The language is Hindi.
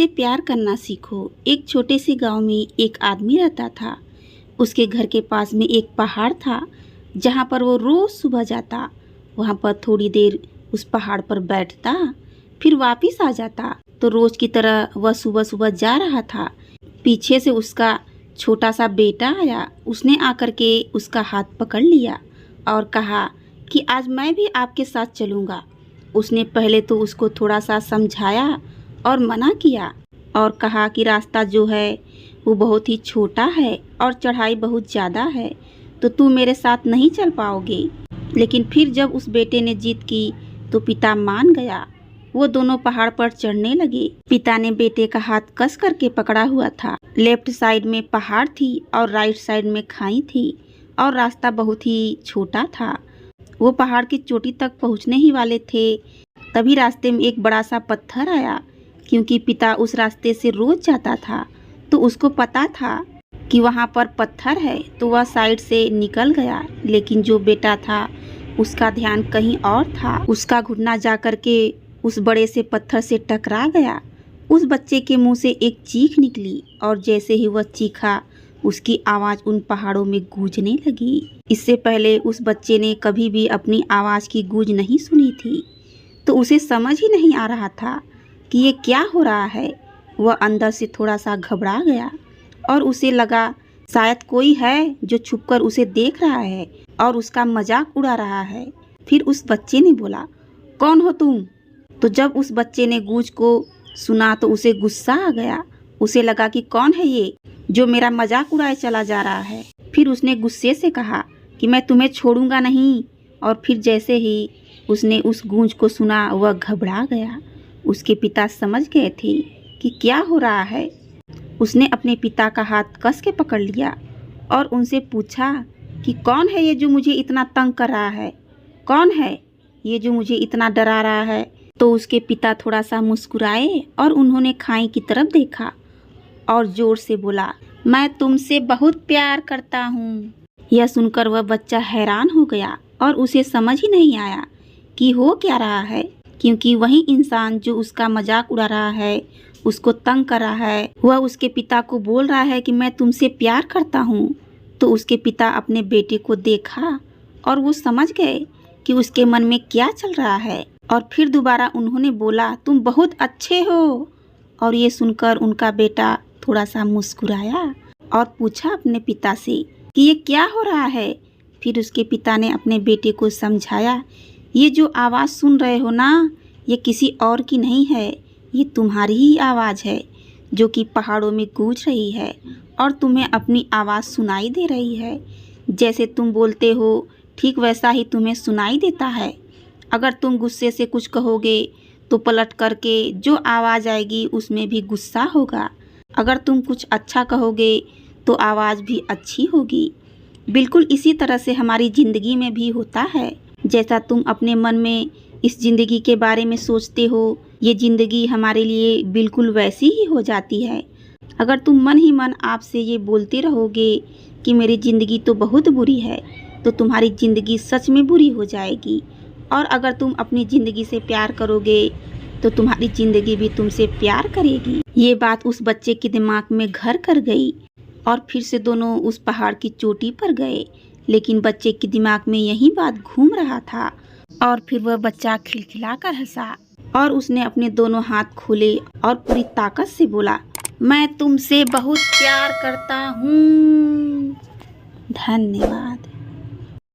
प्यार करना सीखो। एक छोटे से गांव में एक आदमी रहता था। उसके घर के पास में एक पहाड़ था जहां पर वो रोज सुबह जाता। वहां पर थोड़ी देर उस पहाड़ पर बैठता, फिर वापस आ जाता। तो रोज की तरह वह सुबह सुबह जा रहा था। पीछे से उसका छोटा सा बेटा आया। उसने आकर के उसका हाथ पकड़ लिया और कहा कि आज मैं भी आपके साथ चलूँगा। उसने पहले तो उसको थोड़ा सा समझाया और मना किया और कहा कि रास्ता जो है वो बहुत ही छोटा है और चढ़ाई बहुत ज़्यादा है, तो तू मेरे साथ नहीं चल पाओगे। लेकिन फिर जब उस बेटे ने जिद की तो पिता मान गया। वो दोनों पहाड़ पर चढ़ने लगे। पिता ने बेटे का हाथ कस करके पकड़ा हुआ था। लेफ्ट साइड में पहाड़ थी और राइट साइड में खाई थी और रास्ता बहुत ही छोटा था। वो पहाड़ की चोटी तक पहुंचने ही वाले थे, तभी रास्ते में एक बड़ा सा पत्थर आया। क्योंकि पिता उस रास्ते से रोज जाता था तो उसको पता था कि वहाँ पर पत्थर है, तो वह साइड से निकल गया। लेकिन जो बेटा था उसका ध्यान कहीं और था। उसका घुटना जा कर के उस बड़े से पत्थर से टकरा गया। उस बच्चे के मुंह से एक चीख निकली और जैसे ही वह चीखा उसकी आवाज़ उन पहाड़ों में गूंजने लगी। इससे पहले उस बच्चे ने कभी भी अपनी आवाज़ की गूंज नहीं सुनी थी, तो उसे समझ ही नहीं आ रहा था कि ये क्या हो रहा है। वह अंदर से थोड़ा सा घबरा गया और उसे लगा शायद कोई है जो छुपकर उसे देख रहा है और उसका मजाक उड़ा रहा है। फिर उस बच्चे ने बोला, कौन हो तुम? तो जब उस बच्चे ने गूंज को सुना तो उसे गुस्सा आ गया। उसे लगा कि कौन है ये जो मेरा मजाक उड़ाए चला जा रहा है। फिर उसने गुस्से से कहा कि मैं तुम्हें छोड़ूंगा नहीं। और फिर जैसे ही उसने उस गूंज को सुना वह घबरा गया। उसके पिता समझ गए थे कि क्या हो रहा है। उसने अपने पिता का हाथ कस के पकड़ लिया और उनसे पूछा कि कौन है ये जो मुझे इतना तंग कर रहा है? कौन है ये जो मुझे इतना डरा रहा है? तो उसके पिता थोड़ा सा मुस्कुराए और उन्होंने खाई की तरफ देखा और जोर से बोला, मैं तुमसे बहुत प्यार करता हूँ। यह सुनकर वह बच्चा हैरान हो गया और उसे समझ ही नहीं आया कि हो क्या रहा है। क्योंकि वही इंसान जो उसका मजाक उड़ा रहा है, उसको तंग कर रहा है, वह उसके पिता को बोल रहा है कि मैं तुमसे प्यार करता हूँ। तो उसके पिता अपने बेटे को देखा और वो समझ गए कि उसके मन में क्या चल रहा है। और फिर दोबारा उन्होंने बोला, तुम बहुत अच्छे हो। और ये सुनकर उनका बेटा थोड़ा सा मुस्कुराया और पूछा अपने पिता से कि ये क्या हो रहा है। फिर उसके पिता ने अपने बेटे को समझाया, ये जो आवाज़ सुन रहे हो ना, ये किसी और की नहीं है, ये तुम्हारी ही आवाज़ है जो कि पहाड़ों में गूंज रही है और तुम्हें अपनी आवाज़ सुनाई दे रही है। जैसे तुम बोलते हो ठीक वैसा ही तुम्हें सुनाई देता है। अगर तुम गुस्से से कुछ कहोगे तो पलट करके जो आवाज़ आएगी उसमें भी गुस्सा होगा। अगर तुम कुछ अच्छा कहोगे तो आवाज़ भी अच्छी होगी। बिल्कुल इसी तरह से हमारी ज़िंदगी में भी होता है। जैसा तुम अपने मन में इस ज़िंदगी के बारे में सोचते हो, ये ज़िंदगी हमारे लिए बिल्कुल वैसी ही हो जाती है। अगर तुम मन ही मन आपसे ये बोलते रहोगे कि मेरी ज़िंदगी तो बहुत बुरी है, तो तुम्हारी ज़िंदगी सच में बुरी हो जाएगी। और अगर तुम अपनी ज़िंदगी से प्यार करोगे तो तुम्हारी ज़िंदगी भी तुमसे प्यार करेगी। ये बात उस बच्चे के दिमाग में घर कर गई और फिर से दोनों उस पहाड़ की चोटी पर गए। लेकिन बच्चे के दिमाग में यही बात घूम रहा था और फिर वह बच्चा खिलखिलाकर हंसा और उसने अपने दोनों हाथ खोले और पूरी ताकत से बोला, मैं तुमसे बहुत प्यार करता हूँ। धन्यवाद।